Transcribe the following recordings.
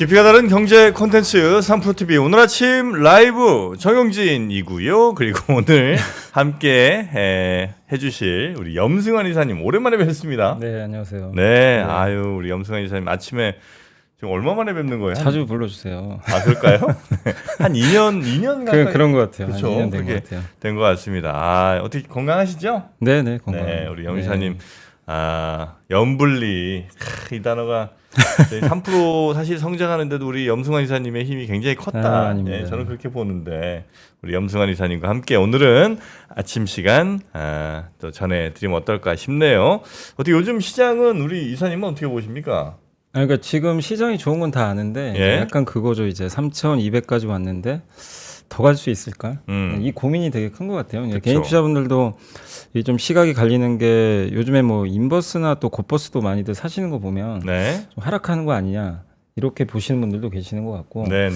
깊이가 다른 경제 콘텐츠 3프로TV 오늘 아침 라이브 정영진이고요. 그리고 오늘 함께 해주실 우리 염승환 이사님 오랜만에 뵙습니다. 네, 안녕하세요. 네, 아유 우리 염승환 이사님 아침에 지금 얼마 만에 뵙는 거예요? 자주 불러주세요. 아 그럴까요? 한 2년 가까이 그런 것 같아요. 그렇죠. 한 2년 된 것 같아요. 된 것 같습니다. 아 어떻게 건강하시죠? 네, 건강합니다. 네, 우리 염 이사님 염불리 이 단어가 3% 사실 성장하는데도 우리 염승환 이사님의 힘이 굉장히 컸다. 아닙니다. 네, 저는 그렇게 보는데 우리 염승환 이사님과 함께 오늘은 아침 시간 또 전해드리면 어떨까 싶네요. 어떻게 요즘 시장은 우리 이사님은 어떻게 보십니까? 그러니까 지금 시장이 좋은 건 다 아는데 예? 약간 그거죠. 이제 3,200까지 왔는데 더 갈 수 있을까? 이 고민이 되게 큰 것 같아요. 그쵸. 개인 투자분들도 이 좀 시각이 갈리는 게 요즘에 뭐 인버스나 또 곧버스도 많이들 사시는 거 보면 네, 좀 하락하는 거 아니냐 이렇게 보시는 분들도 계시는 것 같고. 네.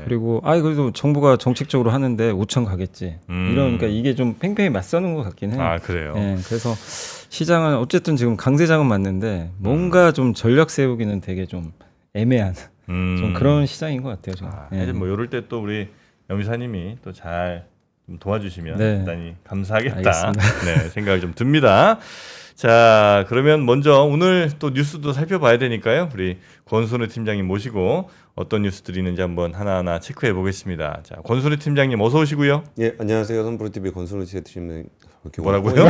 그리고 그래도 정부가 정책적으로 하는데 5천 가겠지. 그러니까 이게 좀 팽팽히 맞서는 것 같긴 해요. 아 그래요. 예, 그래서 시장은 어쨌든 지금 강세장은 맞는데 뭔가 좀 전략 세우기는 되게 좀 애매한 좀 그런 시장인 것 같아요. 지금. 예. 뭐 이럴 때 또 우리 염 이사님이 또 잘 도와주시면 네. 대단히 감사하겠다. 알겠습니다. 네, 생각이 좀 듭니다. 자, 그러면 먼저 오늘 또 뉴스도 살펴봐야 되니까요. 우리 권순우 팀장님 모시고 어떤 뉴스들이 있는지 한번 하나하나 체크해 보겠습니다. 자, 권순우 팀장님 어서 오시고요. 예, 안녕하세요. 선프로TV 권순우 취재팀장. 뭐라고요?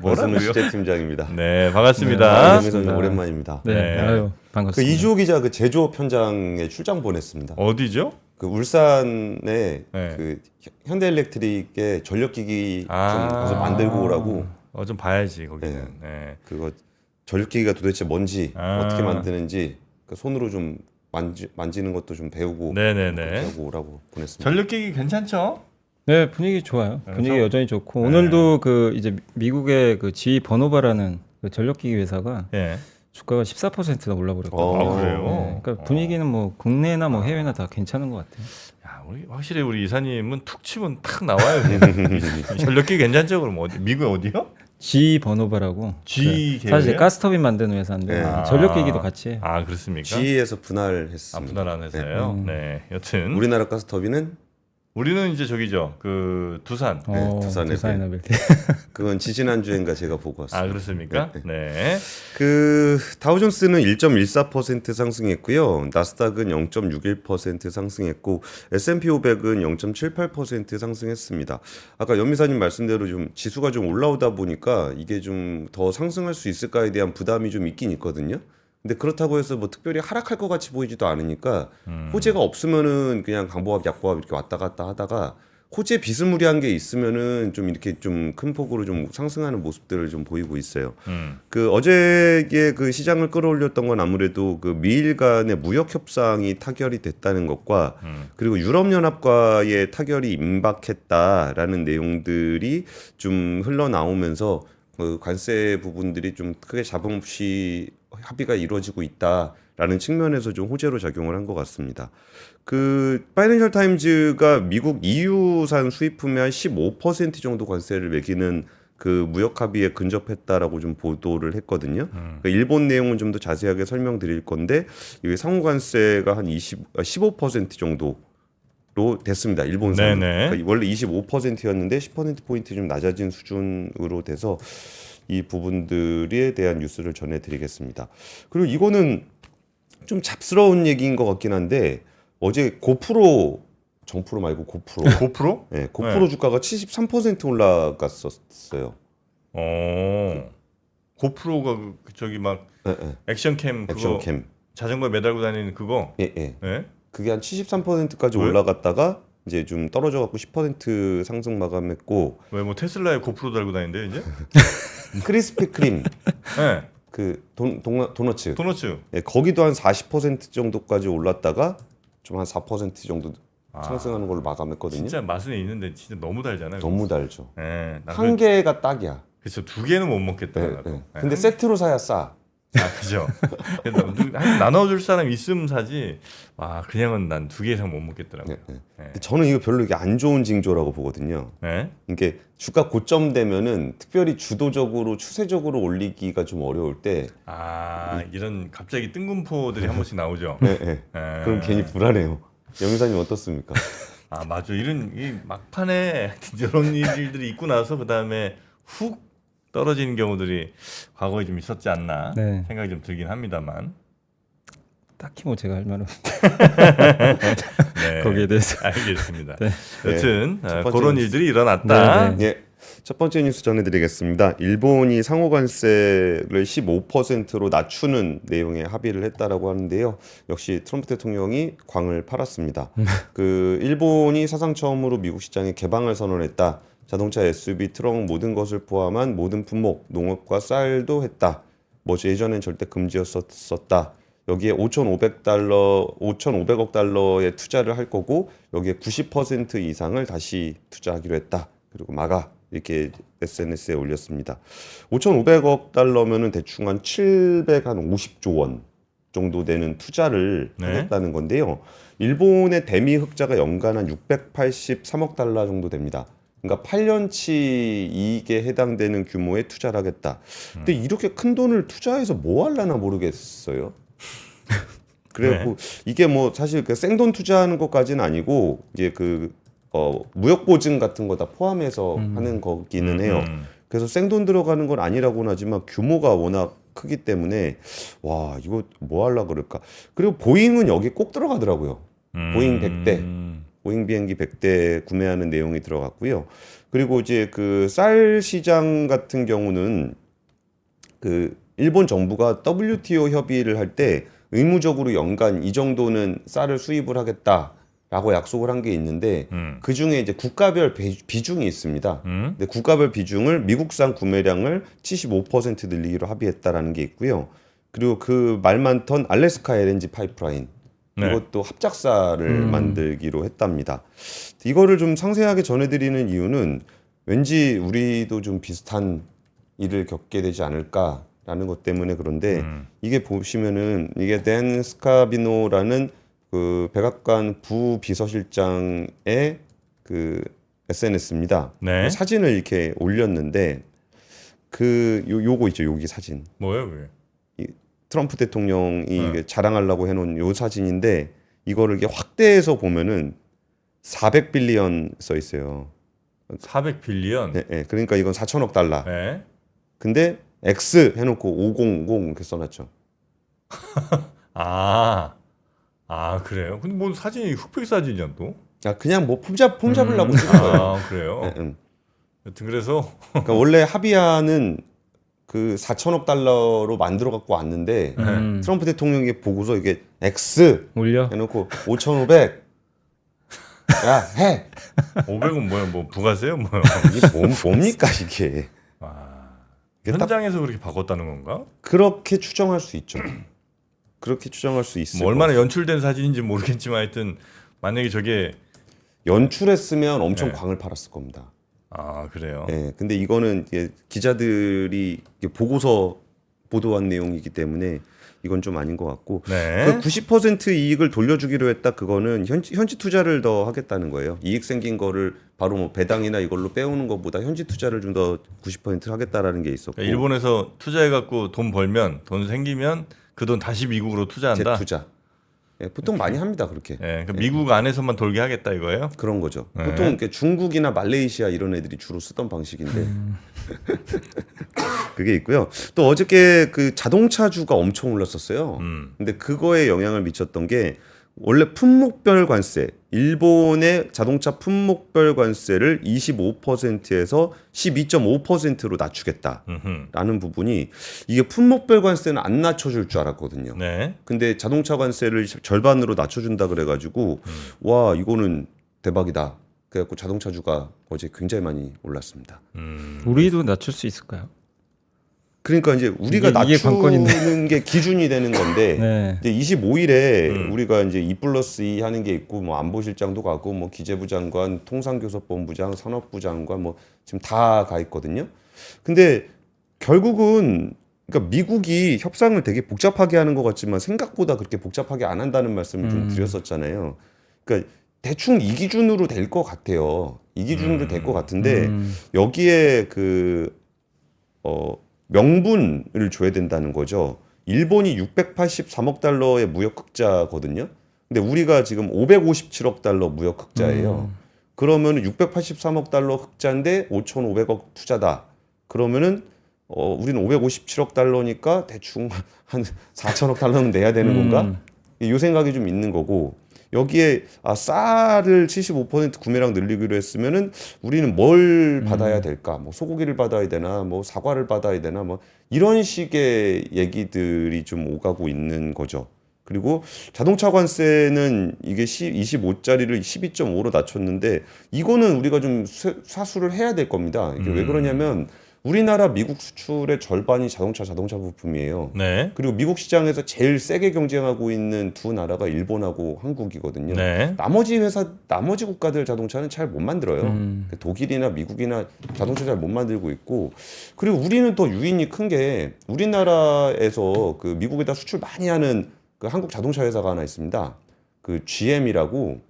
권순우 취재팀장입니다. 네, 반갑습니다. 네, 오랜만입니다. 네, 네. 아유, 그 반갑습니다. 이주호 기자 그 제조업 현장에 출장 보냈습니다. 어디죠? 그 울산에 네. 그 현대일렉트릭의 전력기기 좀 아. 가서 만들고 오라고. 좀 봐야지 거기는. 네. 그거 전력기기가 도대체 뭔지 아. 어떻게 만드는지 그 손으로 좀 만지는 것도 좀 배우고 네네네. 하고 오라고 보냈습니다. 전력기기 괜찮죠? 네, 분위기 좋아요. 분위기 그래서- 여전히 좋고 네. 오늘도 그 이제 미국의 그 GE 버노바라는 그 전력기기 회사가 예. 주가가 14%나 올라버렸거든요. 아, 그래요? 네, 그러니까 분위기는 뭐 국내나 뭐 해외나 다 괜찮은 것 같아요. 야, 확실히 우리 이사님은 툭 치면 탁 나와요. 전력기기 괜찮죠? 그럼 어디? 미국 어디요? GE 버노바라고 G 그 사실 계열이에요? 가스터빈 만드는 회사인데 네. 전력기기도 같이 해요. 아 그렇습니까? GE에서 분할했습니다. 분할한 회사예요. 네. 여튼 우리나라 가스터빈은 우리는 이제 저기죠. 그 두산. 두산에 두산에너빌티. 그건 지지난주인가 제가 보고 왔습니다. 아 그렇습니까? 네. 네. 그 다우존스는 1.14% 상승했고요. 나스닥은 0.61% 상승했고 S&P 500은 0.78% 상승했습니다. 아까 연미사님 말씀대로 좀 지수가 좀 올라오다 보니까 이게 좀 더 상승할 수 있을까에 대한 부담이 좀 있긴 있거든요. 근데 그렇다고 해서 뭐 특별히 하락할 것 같이 보이지도 않으니까 호재가 없으면은 그냥 강보합 약보합 이렇게 왔다 갔다 하다가 호재 비스무리한 게 있으면은 좀 이렇게 좀 큰 폭으로 좀 상승하는 모습들을 좀 보이고 있어요. 그 어제의 그 시장을 끌어올렸던 건 아무래도 그 미일 간의 무역 협상이 타결이 됐다는 것과 그리고 유럽 연합과의 타결이 임박했다라는 내용들이 좀 흘러나오면서 그 관세 부분들이 좀 크게 잡음 없이 합의가 이루어지고 있다라는 측면에서 좀 호재로 작용을 한 것 같습니다. 그 파이낸셜 타임즈가 미국 EU산 수입품에 한 15% 정도 관세를 매기는 그 무역 합의에 근접했다라고 좀 보도를 했거든요. 그러니까 일본 내용은 좀 더 자세하게 설명드릴 건데 이게 상호 관세가 한 15% 정도로 됐습니다. 일본산. 그러니까 원래 25%였는데 10%포인트 좀 낮아진 수준으로 돼서 이 부분들에 대한 뉴스를 전해드리겠습니다. 그리고 이거는 좀 잡스러운 얘기인 것 같긴 한데 어제 고프로 정프로 말고 고프로 고프로? 네, 고프로 주가가 73% 올라갔었어요. 고프로가 저기 막 네. 액션캠 그거 액션캠. 자전거 매달고 다니는 그거. 예. 예? 그게 한 73%까지 왜? 올라갔다가 이제 좀 떨어져 갖고 10% 상승 마감했고 왜 뭐 테슬라에 고프로 달고 다니는데 이제? 크리스피 크림 예. 그 도너츠 도너츠. 예, 거기도 한 40% 정도까지 올랐다가 좀 한 4% 정도 상승하는 걸로 마감했거든요. 진짜 맛은 있는데 진짜 너무 달잖아요. 너무 달죠. 예. 한 개가 딱이야. 그렇죠. 두 개는 못 먹겠다. 네, 나도. 네. 예, 근데 한 세트로 사야 싸. 그죠. 그래서 나눠줄 사람 있으면 사지. 그냥은 난 2개 이상 못 먹겠더라고요. 네. 네. 저는 이거 별로 이게 안 좋은 징조라고 보거든요. 네. 이게 주가 고점 되면은 특별히 주도적으로 추세적으로 올리기가 좀 어려울 때 이런 갑자기 뜬금포들이 한 번씩 나오죠. 네. 네. 그럼 괜히 불안해요. 영희사님 어떻습니까? 맞아. 이 막판에 이런 일들이 있고 나서 그 다음에 훅 떨어지는 경우들이 과거에 좀 있었지 않나 네. 생각이 좀 들긴 합니다만. 딱히 뭐 제가 할 말은 네. 거기에 대해서. 알겠습니다. 네. 여튼 첫 번째 그런 뉴스. 일들이 일어났다. 네, 예. 첫 번째 뉴스 전해드리겠습니다. 일본이 상호관세를 15%로 낮추는 내용의 합의를 했다라고 하는데요. 역시 트럼프 대통령이 광을 팔았습니다. 그 일본이 사상 처음으로 미국 시장에 개방을 선언했다. 자동차, SUV, 트럭 모든 것을 포함한 모든 품목, 농업과 쌀도 했다. 뭐 예전엔 절대 금지였었다. 여기에 5,500억 달러의 투자를 할 거고 여기에 90% 이상을 다시 투자하기로 했다. 그리고 이렇게 SNS에 올렸습니다. 5,500억 달러면은 대충 한 750조 원 정도 되는 투자를 네. 하겠다는 건데요. 일본의 대미 흑자가 연간 한 683억 달러 정도 됩니다. 그러니까 8년치 이익에 해당되는 규모의 투자를 하겠다. 근데 이렇게 큰 돈을 투자해서 뭐 하려나 모르겠어요. 그래갖고 이게 뭐 사실 그 생돈 투자하는 것까지는 아니고 이제 무역 보증 같은 거 다 포함해서 하는 거기는 해요. 그래서 생돈 들어가는 건 아니라고는 하지만 규모가 워낙 크기 때문에 와 이거 뭐 하려고 그럴까. 그리고 보잉은 여기 꼭 들어가더라고요. 보잉 100대. 보잉 비행기 100대 구매하는 내용이 들어갔고요. 그리고 이제 그 쌀 시장 같은 경우는 그 일본 정부가 WTO 협의를 할 때 의무적으로 연간 이 정도는 쌀을 수입을 하겠다라고 약속을 한 게 있는데 그 중에 이제 국가별 비중이 있습니다. 근데 국가별 비중을 미국산 구매량을 75% 늘리기로 합의했다라는 게 있고요. 그리고 그 말 많던 알래스카 LNG 파이프라인 이것도 합작사를 만들기로 했답니다. 이거를 좀 상세하게 전해드리는 이유는 왠지 우리도 좀 비슷한 일을 겪게 되지 않을까라는 것 때문에 그런데 이게 보시면은 이게 댄 스카비노라는 그 백악관 부비서실장의 그 SNS입니다. 네. 사진을 이렇게 올렸는데 요거 있죠, 여기 사진. 뭐예요, 그게? 트럼프 대통령이 이게 자랑하려고 해놓은 요 사진인데 이거를 이렇게 확대해서 보면은 400빌리언 써 있어요. 400빌리언. 네, 그러니까 이건 4천억 달러. 네. 근데 X 해놓고 500 이렇게 써놨죠. 그래요? 근데 뭐 사진이 흑백 사진이야 또? 그냥 뭐 폼 잡으려고 찍은 거예요. 그래요? 네, 여튼 그래서 그러니까 원래 합의안은 그 4천억 달러로 만들어 갖고 왔는데 트럼프 대통령이 보고서 이게 X 올려. 해놓고 5,500 야 해. 500은 뭐야? 뭐 부가세요? 뭐요? 이게 뭡니까 이게? 이게 딱 현장에서 그렇게 바꿨다는 건가? 그렇게 추정할 수 있죠. 그렇게 추정할 수 있을 뭐 것 얼마나 같아요. 연출된 사진인지 모르겠지만 하여튼 만약에 저게 연출했으면 엄청 네. 광을 팔았을 겁니다. 그래요? 네, 근데 이거는 이게 기자들이 이게 보고서 보도한 내용이기 때문에 이건 좀 아닌 것 같고 네. 그 90% 이익을 돌려주기로 했다. 그거는 현지 투자를 더 하겠다는 거예요. 이익 생긴 거를 바로 뭐 배당이나 이걸로 빼오는 것보다 현지 투자를 좀 더 90% 하겠다라는 게 있었고 그러니까 일본에서 투자해갖고 돈 벌면 돈 생기면 그 돈 다시 미국으로 투자한다. 재투자. 예, 보통 많이 합니다 그렇게. 그러니까 미국 안에서만 돌게 하겠다 이거예요? 그런 거죠. 네. 보통 이렇게 중국이나 말레이시아 이런 애들이 주로 쓰던 방식인데 그게 있고요. 또 어저께 그 자동차주가 엄청 올랐었어요. 근데 그거에 영향을 미쳤던 게 원래 품목별 관세, 일본의 자동차 품목별 관세를 25%에서 12.5%로 낮추겠다라는 부분이 이게 품목별 관세는 안 낮춰줄 줄 알았거든요. 네. 근데 자동차 관세를 절반으로 낮춰준다 그래가지고 와 이거는 대박이다. 그래갖고 자동차주가 어제 굉장히 많이 올랐습니다. 우리도 낮출 수 있을까요? 그러니까 이제 우리가 이게 낮추는 게 기준이 되는 건데 네. 이제 25일에 우리가 이제 2+2 하는 게 있고 뭐 안보실장도 가고 뭐 기재부 장관, 통상교섭본부장, 산업부 장관 뭐 지금 다 가 있거든요. 근데 결국은 그러니까 미국이 협상을 되게 복잡하게 하는 것 같지만 생각보다 그렇게 복잡하게 안 한다는 말씀을 좀 드렸었잖아요. 그러니까 대충 이 기준으로 될 것 같아요. 이 기준으로 될 것 같은데 여기에 명분을 줘야 된다는 거죠. 일본이 683억 달러의 무역 흑자거든요. 근데 우리가 지금 557억 달러 무역 흑자예요. 그러면 683억 달러 흑자인데 5,500억 투자다. 그러면은 우리는 557억 달러니까 대충 한 4천억 달러는 내야 되는 건가? 이 생각이 좀 있는 거고 여기에 쌀을 75% 구매량 늘리기로 했으면은 우리는 뭘 받아야 될까? 뭐 소고기를 받아야 되나? 뭐 사과를 받아야 되나? 뭐 이런 식의 얘기들이 좀 오가고 있는 거죠. 그리고 자동차 관세는 이게 25짜리를 12.5로 낮췄는데 이거는 우리가 좀 사수를 해야 될 겁니다. 이게 왜 그러냐면 우리나라 미국 수출의 절반이 자동차 부품이에요. 네. 그리고 미국 시장에서 제일 세게 경쟁하고 있는 두 나라가 일본하고 한국이거든요. 네. 나머지 국가들 자동차는 잘 못 만들어요. 독일이나 미국이나 자동차 잘 못 만들고 있고, 그리고 우리는 더 유인이 큰 게 우리나라에서 그 미국에다 수출 많이 하는 그 한국 자동차 회사가 하나 있습니다. 그 GM이라고.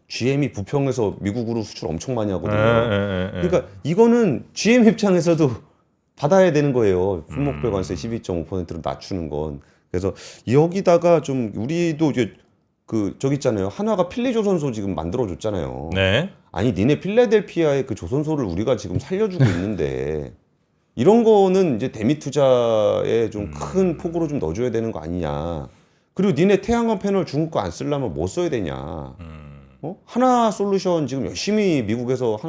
GM이 부평에서 미국으로 수출 엄청 많이 하거든요. 그러니까 이거는 GM 입장에서도 받아야 되는 거예요. 품목별 관세 12.5%로 낮추는 건. 그래서 여기다가 좀 우리도 이제 저기 있잖아요. 한화가 필리조선소 지금 만들어줬잖아요. 네. 아니 니네 필라델피아의 그 조선소를 우리가 지금 살려주고 있는데 이런 거는 이제 대미 투자에 좀 큰 폭으로 좀 넣어줘야 되는 거 아니냐. 그리고 니네 태양광 패널 중국 거 안 쓰려면 뭐 써야 되냐. 하나 솔루션 지금 열심히 미국에서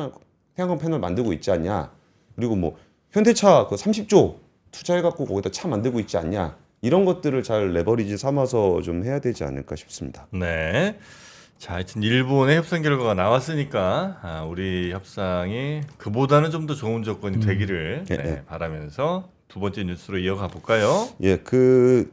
태양광 패널 만들고 있지 않냐. 그리고 뭐 현대차 그 30조 투자해갖고 거기다 차 만들고 있지 않냐. 이런 것들을 잘 레버리지 삼아서 좀 해야 되지 않을까 싶습니다. 네. 자, 하여튼 일본의 협상 결과가 나왔으니까 우리 협상이 그보다는 좀 더 좋은 조건이 되기를 바라면서 두 번째 뉴스로 이어가 볼까요? 예, 그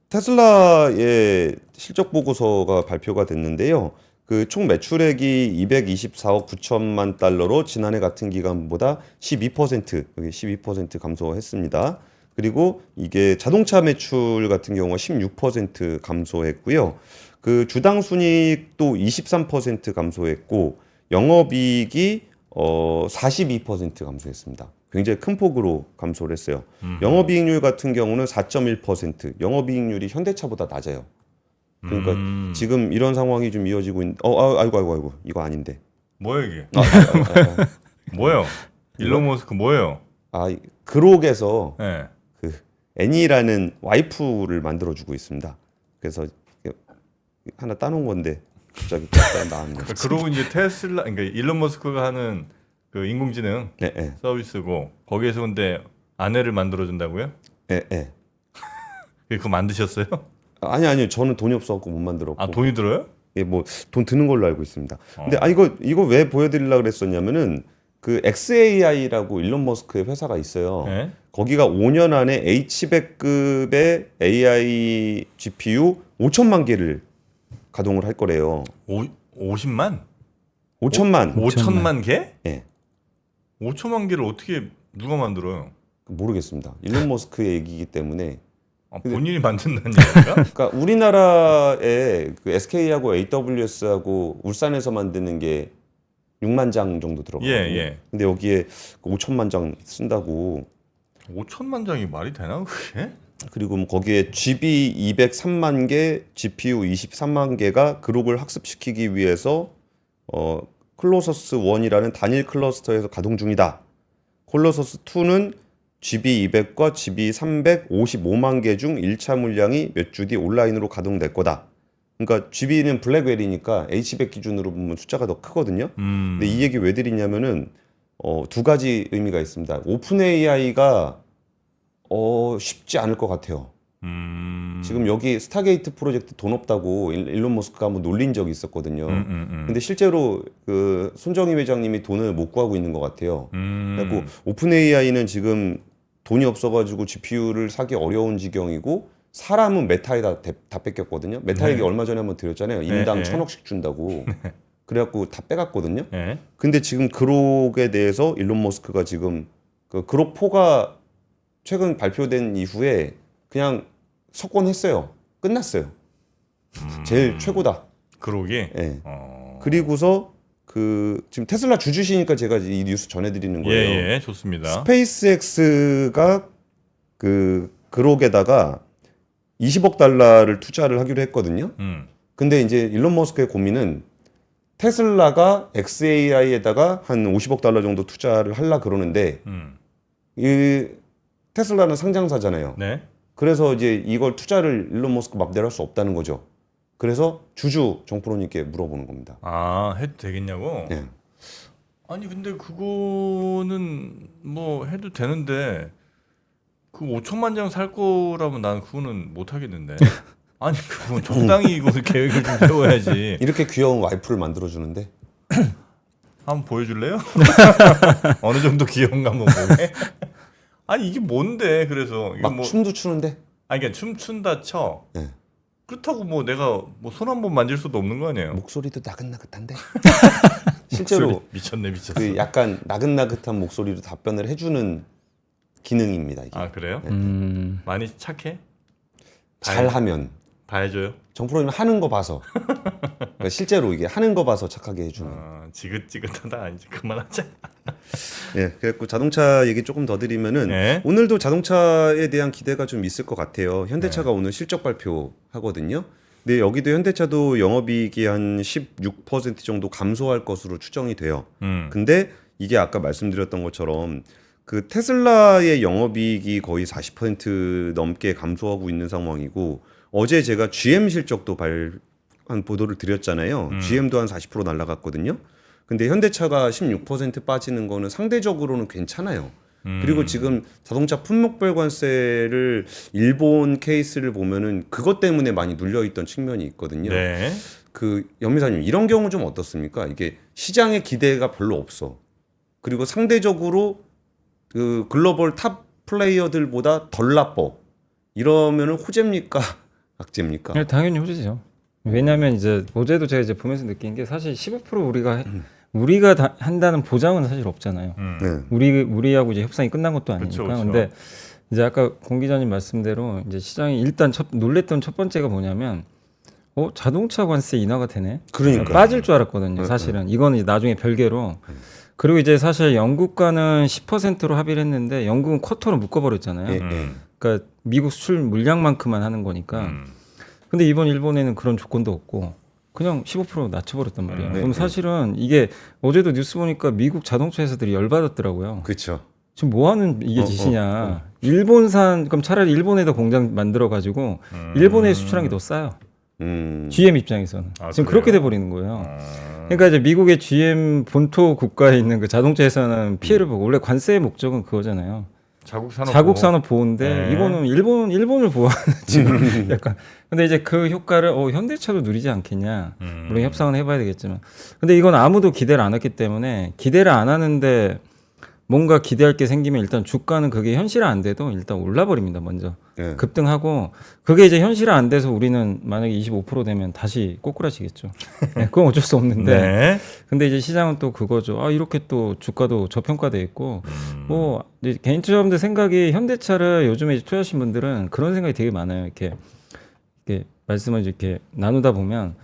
테슬라의 실적 보고서가 발표가 됐는데요. 그 총 매출액이 224억 9천만 달러로 지난해 같은 기간보다 12% 감소했습니다. 그리고 이게 자동차 매출 같은 경우가 16% 감소했고요. 그 주당 순이익도 23% 감소했고 영업이익이 42% 감소했습니다. 굉장히 큰 폭으로 감소를 했어요. 영업이익률 같은 경우는 4.1%, 영업이익률이 현대차보다 낮아요. 그러니까 지금 이런 상황이 좀 이어지고 있는. 아이고 이거 아닌데. 뭐예요 이게? 뭐예요? 일론 머스크 뭐예요? 그록에서 네. 그 애니라는 와이프를 만들어주고 있습니다. 그래서 하나 따놓은 건데 갑자기 나왔네요. 그러고 이제 테슬라, 그러니까 일론 머스크가 하는 그 인공지능 네. 서비스고 거기에서 근데 아내를 만들어준다고요? 네. 그거 만드셨어요? 아니요. 저는 돈이 없어갖고 못 만들었고. 돈이 들어요? 예, 뭐 돈 드는 걸로 알고 있습니다. 근데 이거 왜 보여드리려고 그랬었냐면은 그 XAI라고 일론 머스크의 회사가 있어요. 네. 거기가 5년 안에 H100급의 AI GPU 5천만 개를 가동을 할 거래요. 50만? 5천만 개? 예. 5천만 개를 어떻게 누가 만들어요? 모르겠습니다. 일론 머스크의 얘기이기 때문에. 본인이 만든다는 얘기인가? 그러니까 우리나라에 그 SK하고 AWS하고 울산에서 만드는 게 6만 장 정도 들어가거든요. 예. 근데 여기에 5천만 장 쓴다고. 5천만 장이 말이 되나 그게? 그리고 뭐 거기에 GB 203만 개, GPU 23만 개가 그룹을 학습시키기 위해서 클로서스 1이라는 단일 클러스터에서 가동 중이다. 클로서스 2는 GB200과 GB300 55만 개 중 1차 물량이 몇 주 뒤 온라인으로 가동될 거다. 그러니까 GB는 블랙웰이니까 H100 기준으로 보면 숫자가 더 크거든요. 근데 이 얘기 왜 드리냐면은 두 가지 의미가 있습니다. 오픈 AI가 쉽지 않을 것 같아요. 지금 여기 스타게이트 프로젝트 돈 없다고 일론 머스크가 한번 놀린 적이 있었거든요. 근데 실제로 그 손정희 회장님이 돈을 못 구하고 있는 것 같아요. 그리고 오픈 AI는 지금 돈이 없어가지고 GPU를 사기 어려운 지경이고 사람은 메타에다 다 뺏겼거든요. 메타 얘기 얼마 전에 한번 드렸잖아요. 인당 1,000억씩 준다고. 그래갖고 다 빼갔거든요. 근데 지금 그록에 대해서 일론 머스크가 지금 그 그록 4가 최근 발표된 이후에 그냥 석권했어요. 끝났어요. 제일 최고다. 그러기. 예. 그리고서 지금 테슬라 주주시니까 제가 이 뉴스 전해드리는 거예요. 예, 좋습니다. 스페이스X가 그록에다가 20억 달러를 투자를 하기로 했거든요. 근데 이제 일론 머스크의 고민은 테슬라가 XAI에다가 한 50억 달러 정도 투자를 하려 그러는데 이 테슬라는 상장사잖아요. 네. 그래서 이제 이걸 투자를 일론 머스크 맘대로 할 수 없다는 거죠. 그래서 주주 정프로님께 물어보는 겁니다. 아, 해도 되겠냐고? 예. 아니 근데 그거는 뭐 해도 되는데 그 5천만 장 살 거라면 난 그거는 못 하겠는데. 아니 그건 적당히 이거 계획을 좀 세워야지. 이렇게 귀여운 와이프를 만들어주는데 한번 보여줄래요? 어느 정도 귀여운가 한번 보게. 아니 이게 뭔데? 그래서 이거 막 뭐 춤도 추는데 아니 그러니까 춤춘다 쳐. 예. 그렇다고 뭐 내가 뭐 손 한 번 만질 수도 없는 거 아니에요? 목소리도 나긋나긋한데 실제로 목소리 미쳤네 미쳤어. 그 약간 나긋나긋한 목소리로 답변을 해주는 기능입니다. 이게. 아 그래요? 많이 착해? 잘하면 봐야줘요. 정프로님 하는 거 봐서 그러니까 실제로 이게 하는 거 봐서 착하게 해주는. 지긋지긋하다. 이제 그만하자. 예, 그래갖고 자동차 얘기 조금 더 드리면은 네. 오늘도 자동차에 대한 기대가 좀 있을 것 같아요. 현대차가 오늘 실적 발표 하거든요. 근데 여기도 현대차도 영업이익이 한 16% 정도 감소할 것으로 추정이 돼요. 근데 이게 아까 말씀드렸던 것처럼 그 테슬라의 영업이익이 거의 40% 넘게 감소하고 있는 상황이고 어제 제가 GM 실적도 한 보도를 드렸잖아요. GM도 한 40% 날라갔거든요. 근데 현대차가 16% 빠지는 거는 상대적으로는 괜찮아요. 그리고 지금 자동차 품목별 관세를 일본 케이스를 보면은 그것 때문에 많이 눌려있던 측면이 있거든요. 네. 그 연미사님 이런 경우 좀 어떻습니까? 이게 시장의 기대가 별로 없어. 그리고 상대적으로 그 글로벌 탑 플레이어들보다 덜 나빠. 이러면은 호재입니까? 악재입니까? 네, 당연히 호재죠. 왜냐하면 이제 어제도 제가 이제 보면서 느낀 게 사실 15% 우리가 한다는 보장은 사실 없잖아요. 네. 우리하고 이제 협상이 끝난 것도 아니니까. 그쵸, 그쵸. 근데 이제 아까 공 기자님 말씀대로 이제 시장이 일단 놀랬던 첫 번째가 뭐냐면 자동차 관세 인하가 되네. 그러니까 빠질 줄 알았거든요. 사실은 이거는 이제 나중에 별개로. 그리고 이제 사실 영국과는 10%로 합의를 했는데 영국은 쿼터로 묶어버렸잖아요. 예. 그러니까 미국 수출 물량만큼만 하는 거니까. 근데 이번 일본에는 그런 조건도 없고 그냥 15% 낮춰버렸단 말이에요. 그럼 사실은 이게 어제도 뉴스 보니까 미국 자동차 회사들이 열받았더라고요. 그렇죠. 지금 뭐 하는 이게 짓이냐. 일본산 그럼 차라리 일본에다 공장 만들어 가지고 일본에 수출한 게 더 싸요. GM 입장에서는 지금 그래요? 그렇게 돼 버리는 거예요. 그러니까 이제 미국의 GM 본토 국가에 있는 그 자동차 회사는 피해를 보고 원래 관세의 목적은 그거잖아요. 자국 산업 보호인데 네. 이거는 일본을 보호하는 지금 약간 근데 이제 그 효과를 현대차도 누리지 않겠냐. 물론 협상은 해봐야 되겠지만 근데 이건 아무도 기대를 안 했기 때문에 기대를 안 하는데 뭔가 기대할 게 생기면 일단 주가는 그게 현실화 안 돼도 일단 올라버립니다. 먼저 네. 급등하고 그게 이제 현실화 안 돼서 우리는 만약에 25% 되면 다시 꼬꾸라지겠죠. 네, 그건 어쩔 수 없는데 네. 근데 이제 시장은 또 그거죠. 이렇게 또 주가도 저평가돼 있고 뭐 이제 개인적인 생각이 현대차를 요즘에 이제 투자하신 분들은 그런 생각이 되게 많아요. 이렇게 말씀을 이렇게 나누다 보면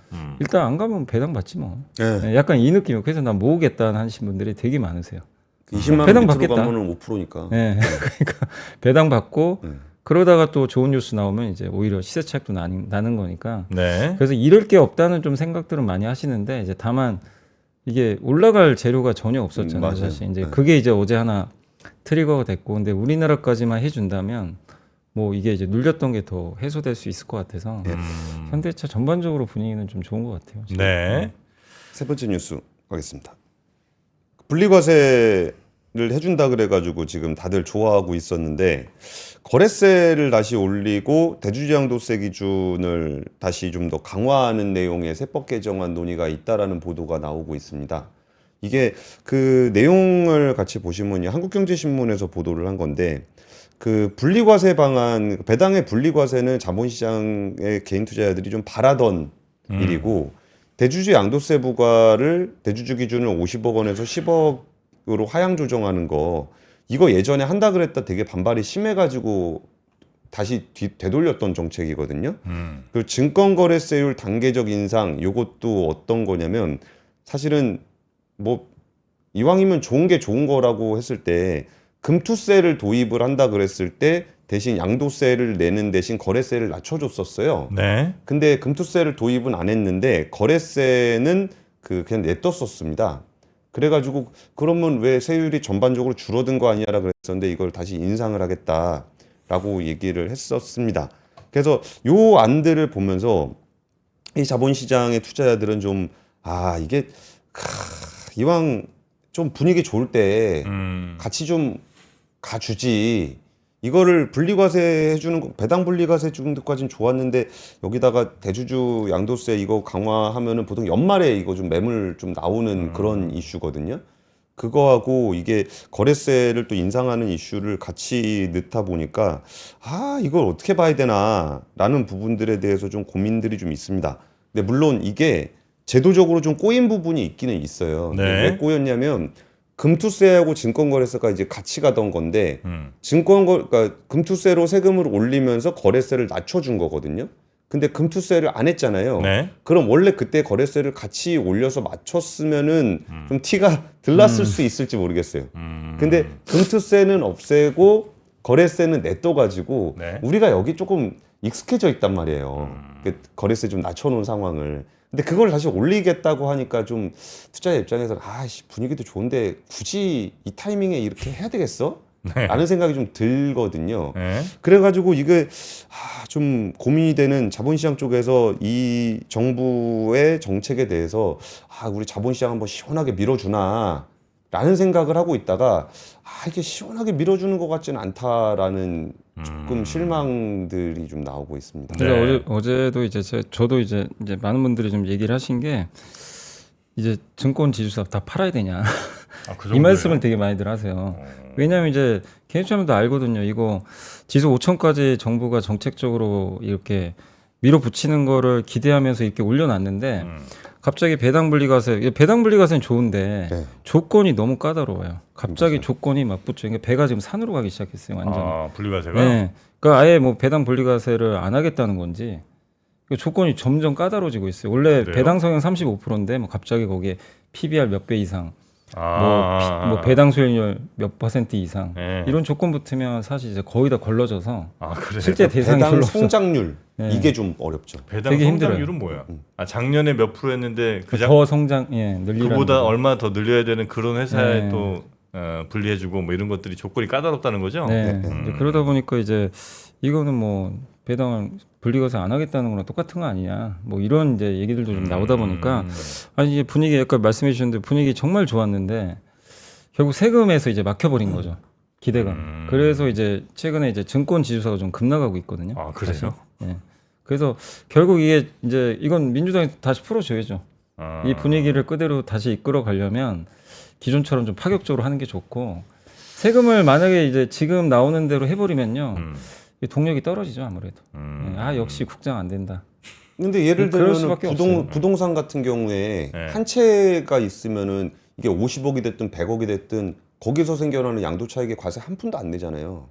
일단 안 가면 배당 받지 뭐. 네. 네, 약간 이 느낌이에요. 그래서 난 모으겠다 하시는 분들이 되게 많으세요. 20만 원 배당 밑으로 받겠다. 가면은 5%니까. 네, 그러니까 배당 받고 그러다가 또 좋은 뉴스 나오면 이제 오히려 시세 차익도 나는 거니까. 네. 그래서 잃을 게 없다는 좀 생각들은 많이 하시는데 이제 다만 이게 올라갈 재료가 전혀 없었잖아요. 맞아요. 사실 이제 네. 그게 이제 어제 하나 트리거가 됐고, 근데 우리나라까지만 해준다면 뭐 이게 이제 눌렸던 게 더 해소될 수 있을 것 같아서 현대차 전반적으로 분위기는 좀 좋은 것 같아요. 지금. 네. 세 번째 뉴스 가겠습니다. 분리과세를 해준다 그래가지고 지금 다들 좋아하고 있었는데 거래세를 다시 올리고 대주주양도세 기준을 다시 좀 더 강화하는 내용의 세법 개정안 논의가 있다라는 보도가 나오고 있습니다. 이게 그 내용을 같이 보시면 한국경제신문에서 보도를 한 건데 그 분리과세 방안, 배당의 분리과세는 자본시장의 개인 투자자들이 좀 바라던 일이고 대주주 양도세 부과를 대주주 기준을 50억 원에서 10억으로 하향 조정하는 거 이거 예전에 한다 그랬다 되게 반발이 심해가지고 다시 되돌렸던 정책이거든요. 그 증권거래세율 단계적 인상 요것도 어떤 거냐면 사실은 뭐 이왕이면 좋은 게 좋은 거라고 했을 때 금투세를 도입을 한다 그랬을 때 대신 양도세를 내는 대신 거래세를 낮춰줬었어요. 네. 근데 금투세를 도입은 안 했는데 거래세는 그냥 냈었습니다. 그래가지고 그러면 왜 세율이 전반적으로 줄어든 거 아니야라 그랬었는데 이걸 다시 인상을 하겠다라고 얘기를 했었습니다. 그래서 요 안들을 보면서 이 자본시장의 투자자들은 좀 이게 이왕 좀 분위기 좋을 때 같이 좀 가주지. 이거를 분리과세 해주는 거, 배당 분리과세 주는 것까지는 좋았는데 여기다가 대주주 양도세 이거 강화하면은 보통 연말에 이거 좀 매물 좀 나오는 그런 이슈거든요. 그거하고 이게 거래세를 또 인상하는 이슈를 같이 넣다 보니까 이걸 어떻게 봐야 되나라는 부분들에 대해서 좀 고민들이 좀 있습니다. 근데 물론 이게 제도적으로 좀 꼬인 부분이 있기는 있어요. 네. 왜 꼬였냐면 금투세하고 증권거래세가 이제 같이 가던 건데 그러니까 금투세로 세금을 올리면서 거래세를 낮춰준 거거든요. 근데 금투세를 안 했잖아요. 네. 그럼 원래 그때 거래세를 같이 올려서 맞췄으면은 좀 티가 덜 났을 수 있을지 모르겠어요. 근데 금투세는 없애고 거래세는 냈둬가지고 네. 우리가 여기 조금 익숙해져 있단 말이에요. 그 거래세 좀 낮춰놓은 상황을. 근데 그걸 다시 올리겠다고 하니까 좀 투자자 입장에서는 분위기도 좋은데 굳이 이 타이밍에 이렇게 해야 되겠어? 라는 생각이 좀 들거든요. 네. 그래가지고 이게 좀 고민이 되는 자본시장 쪽에서 이 정부의 정책에 대해서 우리 자본시장 한번 시원하게 밀어주나 라는 생각을 하고 있다가 이게 시원하게 밀어주는 것 같지는 않다라는 조금 실망들이 좀 나오고 있습니다. 네. 그러니까 어제도 이제 저도 이제 많은 분들이 좀 얘기를 하신 게 이제 증권 지주사 다 팔아야 되냐 그 이 정도예요? 말씀을 되게 많이들 하세요. 왜냐하면 이제 개인투자자도 알거든요. 이거 지수 5천까지 정부가 정책적으로 이렇게 밀어붙이는 거를 기대하면서 이렇게 올려놨는데 갑자기 배당 분리과세는 좋은데 네. 조건이 너무 까다로워요. 갑자기 조건이 막 붙죠. 그러니까 배가 지금 산으로 가기 시작했어요. 완전. 분리과세가? 네. 그러니까 아예 뭐 배당 분리과세를 안 하겠다는 건지 그 조건이 점점 까다로워지고 있어요. 원래 그래요? 배당 성향 35%인데 뭐 갑자기 거기에 PBR 몇 배 이상, 뭐 배 배당 수익률 몇 % 이상 네. 이런 조건 붙으면 사실 이제 거의 다 걸러져서 그래. 실제 대상이 배당 별로 없어. 성장률 네. 이게 좀 어렵죠. 배당 되게 성장률은 뭐야? 작년에 몇 프로 했는데 더 성장 늘리라는 그보다 거죠. 얼마 더 늘려야 되는 그런 회사에 네. 또 분리해주고 뭐 이런 것들이 조건이 까다롭다는 거죠? 네. 이제 그러다 보니까 이제 이거는 뭐 배당을 분리과세 안 하겠다는 거랑 똑같은 거 아니냐 뭐 이런 이제 얘기들도 좀 나오다 보니까 이제 분위기 약간 말씀해 주셨는데 분위기 정말 좋았는데 결국 세금에서 이제 막혀버린 거죠. 기대가. 그래서 이제 최근에 이제 증권 지수사가 좀 급락하고 있거든요. 그래요? 네. 그래서 결국 이게 이제 이건 민주당이 다시 풀어줘야죠. 이 분위기를 그대로 다시 이끌어 가려면 기존처럼 좀 파격적으로 하는 게 좋고 세금을 만약에 이제 지금 나오는 대로 해버리면요 동력이 떨어지죠 아무래도. 역시 국장 안 된다. 근데 예를 그럴 들면 수밖에 없어요. 부동산 같은 경우에 네. 한 채가 있으면은 이게 50억이 됐든 100억이 됐든 거기서 생겨나는 양도 차익에 과세 한 푼도 안 내잖아요.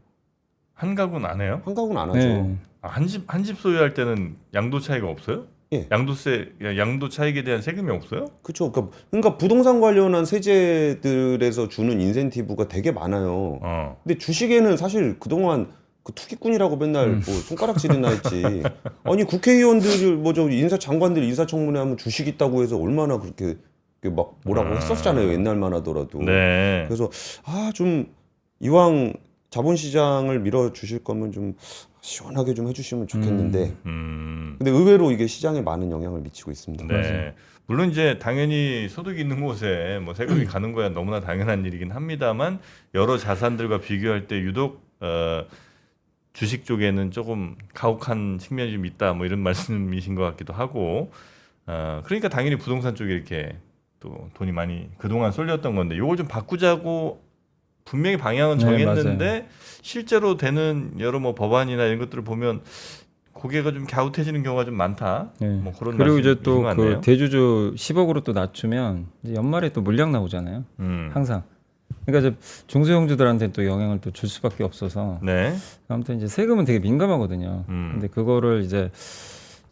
한 가구는 안 해요? 한 가구는 안 하죠. 네. 한 집 소유할 때는 양도 차이가 없어요? 예. 양도 차익에 대한 세금이 없어요? 그렇죠. 그러니까 부동산 관련한 세제들에서 주는 인센티브가 되게 많아요. 근데 주식에는 사실 그동안 그 투기꾼이라고 맨날 뭐 손가락질이나 했지. 아니 국회의원들 인사 장관들 인사청문회 하면 주식 있다고 해서 얼마나 그렇게 막 뭐라고 했었잖아요. 옛날만 하더라도. 네. 그래서 좀 이왕 자본시장을 밀어주실 거면 좀 시원하게 좀 해주시면 좋겠는데 근데 의외로 이게 시장에 많은 영향을 미치고 있습니다. 네. 물론 이제 당연히 소득이 있는 곳에 뭐 세금이 가는 거야 너무나 당연한 일이긴 합니다만 여러 자산들과 비교할 때 유독 주식 쪽에는 조금 가혹한 측면이 좀 있다 뭐 이런 말씀이신 것 같기도 하고 그러니까 당연히 부동산 쪽에 이렇게 또 돈이 많이 그동안 쏠렸던 건데 이걸 좀 바꾸자고 분명히 방향은 정했는데 실제로 되는 여러 뭐 법안이나 이런 것들을 보면 고개가 좀 갸웃해지는 경우가 좀 많다. 네. 뭐 그런 그리고 이제 또 말씀이신 것 그 같네요. 대주주 10억으로 또 낮추면 이제 연말에 또 물량 나오잖아요. 항상. 그러니까 이제 중소형주들한테 또 영향을 또 줄 수밖에 없어서 네. 아무튼 이제 세금은 되게 민감하거든요. 근데 그거를 이제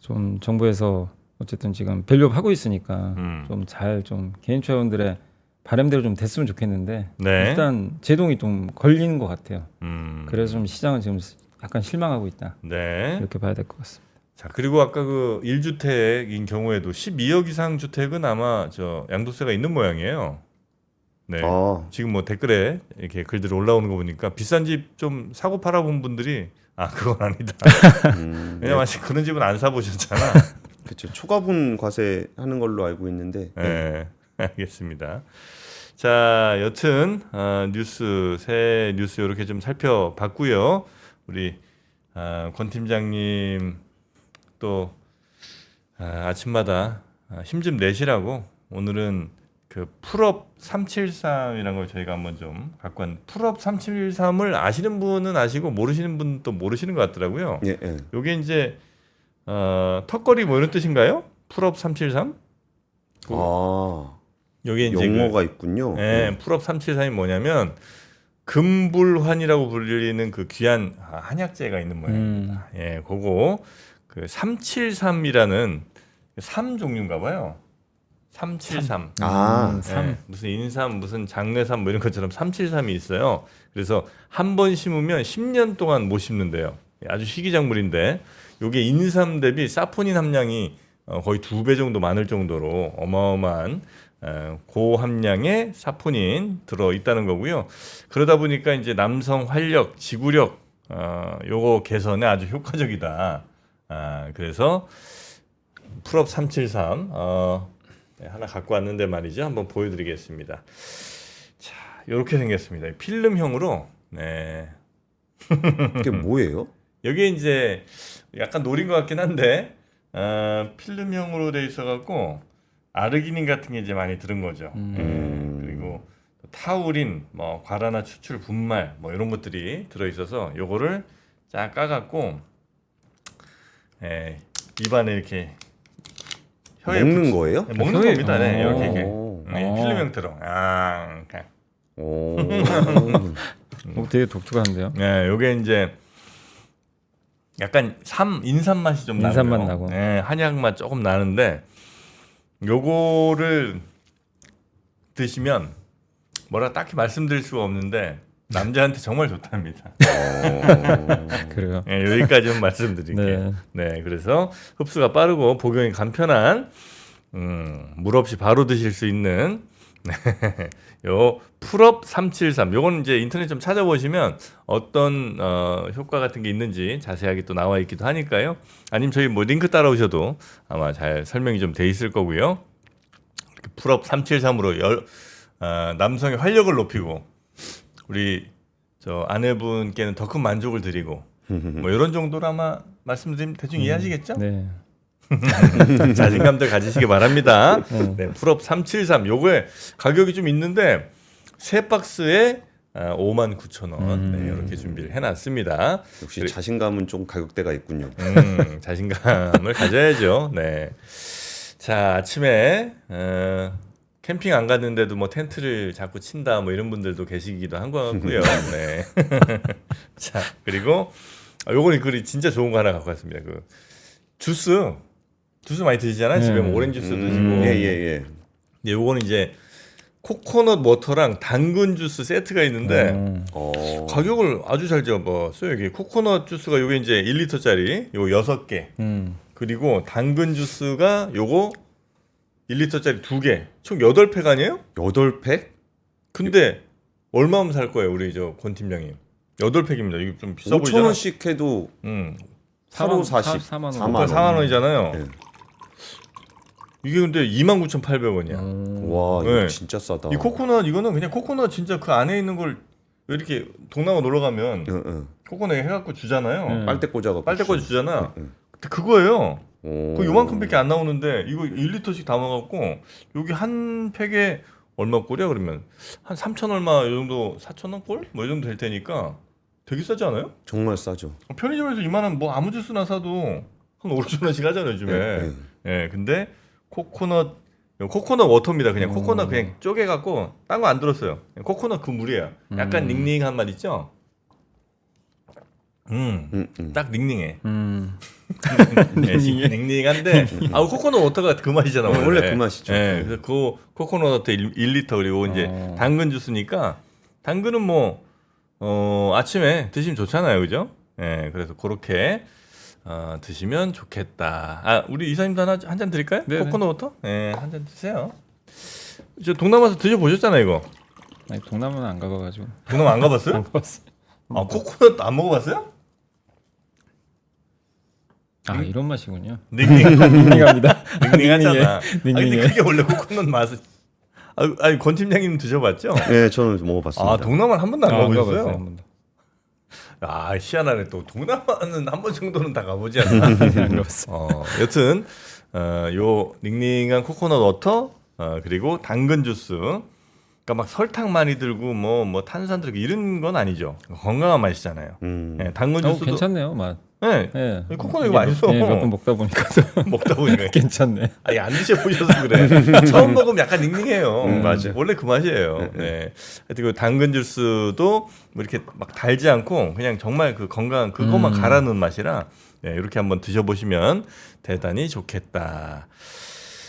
좀 정부에서 어쨌든 지금 밸류업 하고 있으니까 좀 잘 좀 개인 투자원들의 바람대로 좀 됐으면 좋겠는데 네. 일단 제동이 좀 걸리는 것 같아요. 음. 그래서 좀 시장은 지금 약간 실망하고 있다. 네. 이렇게 봐야 될 것 같습니다. 자, 그리고 아까 그 1주택인 경우에도 12억 이상 주택은 아마 저 양도세가 있는 모양이에요. 네. 아, 지금 뭐 댓글에 이렇게 글들이 올라오는 거 보니까 비싼 집 좀 사고 팔아본 분들이 그건 아니다. 왜냐면 아직 그런 집은 안 사보셨잖아. 그렇죠. 초과분 과세 하는 걸로 알고 있는데. 네, 알겠습니다. 자, 여튼 새 뉴스 이렇게 좀 살펴봤고요. 우리 권 팀장님 또 아침마다 힘 좀 내시라고 오늘은 그 풀업 373이라는 걸 저희가 한번 좀 갖고 왔는데 풀업 373을 아시는 분은 아시고 모르시는 분은 또 모르시는 것 같더라고요. 예, 예. 요게 이제 턱걸이 뭐 이런 뜻인가요? 풀업 373? 아, 요게 이제 용어가 있군요. 풀업 373이 뭐냐면 금불환이라고 불리는 그 귀한 한약재가 있는 모양입니다. 예, 그거 그 373이라는 3 종류인가 봐요. 373. 아, 예, 무슨 인삼, 무슨 장례삼 뭐 이런 것처럼 373이 있어요. 그래서 한 번 심으면 10년 동안 못 심는데요. 아주 희귀작물인데 요게 인삼 대비 사포닌 함량이 거의 2배 정도 많을 정도로 어마어마한 고함량의 사포닌 들어 있다는 거고요. 그러다 보니까 이제 남성 활력, 지구력 요거 개선에 아주 효과적이다. 그래서 풀업 373 하나 갖고 왔는데 말이죠. 한번 보여드리겠습니다. 자, 이렇게 생겼습니다. 필름형으로. 네. 이게 뭐예요? 여기 이제 약간 노린 것 같긴 한데 필름형으로 돼 있어갖고 아르기닌 같은 게 이제 많이 들은 거죠. 그리고 타우린, 뭐 과라나 추출 분말, 뭐 이런 것들이 들어 있어서 요거를 쫙 까갖고 입안에 이렇게 먹는 거예요? 네, 먹는 겁니다. 네, 이렇게 오. 필름 형태로. 오. 되게 독특한데요. 네, 요게 이제 약간 인삼 맛이 좀 인삼 나고요. 맛 나고. 네, 한약 맛 조금 나는데 요거를 드시면 뭐라 딱히 말씀드릴 수가 없는데 남자한테 정말 좋답니다. 그래요. 네, 여기까지만 말씀드릴게요. 네, 그래서 흡수가 빠르고 복용이 간편한 물 없이 바로 드실 수 있는 요 풀업 373 요건 이제 인터넷 좀 찾아보시면 어떤 효과 같은 게 있는지 자세하게 또 나와 있기도 하니까요. 아니면 저희 뭐 링크 따라오셔도 아마 잘 설명이 좀 돼 있을 거고요. 풀업 373으로 남성의 활력을 높이고 우리 저 아내분께는 더 큰 만족을 드리고 뭐 이런 정도로 아마 말씀드리면 대충 이해하시겠죠? 네. 자신감들 가지시기 바랍니다. 네, 풀업 373 요거에 가격이 좀 있는데 세 박스에 59,000원 네, 이렇게 준비를 해놨습니다. 역시 자신감은 좀 가격대가 있군요. 자신감을 가져야죠. 네. 자, 아침에 캠핑 안 갔는데도 뭐 텐트를 자꾸 친다 뭐 이런 분들도 계시기도 한 것 같고요. 네. 자, 그리고 요거는 그 진짜 좋은 거 하나 갖고 왔습니다. 그 주스 많이 드시잖아요. 집에 뭐 오렌지 주스 드시고. 예. 근데 요거는 이제 코코넛 워터랑 당근 주스 세트가 있는데 가격을 아주 잘 잡았어요. 여기 코코넛 주스가 요게 이제 1리터짜리 요거 6개. 그리고 당근 주스가 요거 1리터짜리 2개. 총 8팩 아니에요? 8팩? 근데 얼마면 살 거예요, 우리 저 권 팀장님? 8팩입니다. 이거 좀 비싸 보이잖아. 5,000원씩 해도 4만 40. 4만 원. 4만 원. 4만 원이잖아요. 네. 이게 근데 29,800원이야. 와, 이거 네. 진짜 싸다. 이 코코넛 이거는 그냥 코코넛 진짜 그 안에 있는 걸 이렇게 동남아 놀러 가면 응. 코코넛 해갖고 주잖아요. 빨대 꽂아갖고. 빨대까지 주잖아. 응. 근데 그거예요. 오. 그 요만큼밖에 안 나오는데 이거 1리터씩 담아갖고 여기 한 팩에 얼마 꼴이야 그러면 한 3천 얼마 이 정도 4,000원 꼴? 뭐 이 정도 될 테니까 되게 싸지 않아요? 정말 싸죠. 편의점에서 이만한 뭐 아무 주스나 사도 한 5,000원씩 하잖아요 요즘에. 예, 근데 코코넛 코코넛 워터입니다. 그냥 코코넛 그냥 쪼개갖고 딴 거 안 들었어요. 그냥 코코넛 그 물이에요. 약간 닝닝한 맛 있죠? 딱 닝닝해. 네, 닝닝한데 코코넛 워터가 그 맛이잖아. 원래 그 맛이죠. 네, 그래서 그 코코넛 워터 1리터 그리고 이제 당근 주스니까 당근은 뭐 아침에 드시면 좋잖아요, 그죠? 네, 그래서 그렇게 드시면 좋겠다. 아, 우리 이사님도 한 잔 드릴까요? 네네. 코코넛 워터? 네, 한 잔 드세요. 저 동남아에서 드셔보셨잖아요, 이거. 아니, 동남아는 안 가봐가지고. 동남아 안 가봤어요? 안 가봤어. 아, 코코넛 안 먹어봤어요? 아, 이런 맛이군요. 닝닝합니다. 닝닝하잖아. 닝닝해. 근데 그게 원래 코코넛 맛은. 아니 권 팀장님 드셔봤죠? 네, 저는 먹어봤습니다. 아, 동남아는 한 번도 안 안 가보셨어요? 가봤어요, 한 번도. 아, 희한하네. 또 동남아는 한 번 정도는 다 가보지 않나? 안 가봤어. 여튼 요 닝닝한 코코넛 워터 그리고 당근 주스. 그러니까 막 설탕 많이 들고 뭐 탄산 들고 이런 건 아니죠. 건강한 맛이잖아요. 네, 당근 주스도 괜찮네요, 맛. 네. 네. 코코넛 이거 맛있어. 몇 번 먹다 보니까 먹다 보니까 괜찮네. 아니 안 드셔보셔서 그래. 처음 먹으면 약간 닝닝해요. 맞아요. 원래 그 맛이에요. 네. 하여튼 그 당근 주스도 뭐 이렇게 막 달지 않고 그냥 정말 그 건강한 그것만 갈아 넣은 맛이라 네, 이렇게 한번 드셔보시면 대단히 좋겠다.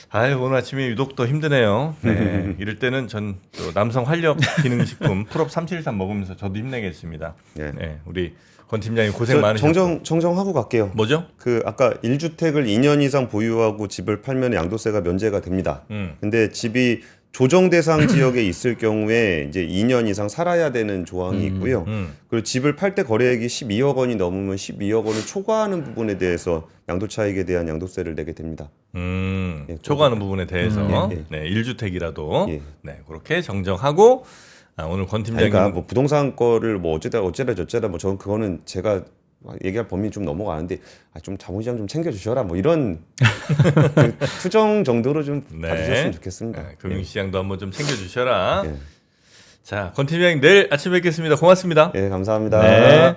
아유, 오늘 아침에 유독 더 힘드네요. 네. 이럴 때는 전 또 남성 활력 기능식품 풀업 3713 먹으면서 저도 힘내겠습니다. 네. 네, 우리 권 팀장님 고생 많으셨고. 정정하고 갈게요. 뭐죠? 그 아까 1주택을 2년 이상 보유하고 집을 팔면 양도세가 면제가 됩니다. 근데 집이 조정 대상 지역에 있을 경우에 이제 2년 이상 살아야 되는 조항이 있고요. 그리고 집을 팔 때 거래액이 12억 원이 넘으면 12억 원을 초과하는 부분에 대해서 양도 차익에 대한 양도세를 내게 됩니다. 예, 초과하는 부분에 대해서 예. 네, 1주택이라도 예. 네, 그렇게 정정하고 오늘 권 팀장님 그러니까 뭐 부동산 거를 뭐 어쩌다 저쩌다 뭐 저는 그거는 제가 얘기할 범위 좀 넘어가는데 좀 자본시장 좀 챙겨주셔라 뭐 이런 그 투정 정도로 좀 네. 봐주셨으면 좋겠습니다. 네, 금융시장도 한번 좀 챙겨주셔라. 예. 자, 권 팀장님 내일 아침 뵙겠습니다. 고맙습니다. 예, 감사합니다. 네.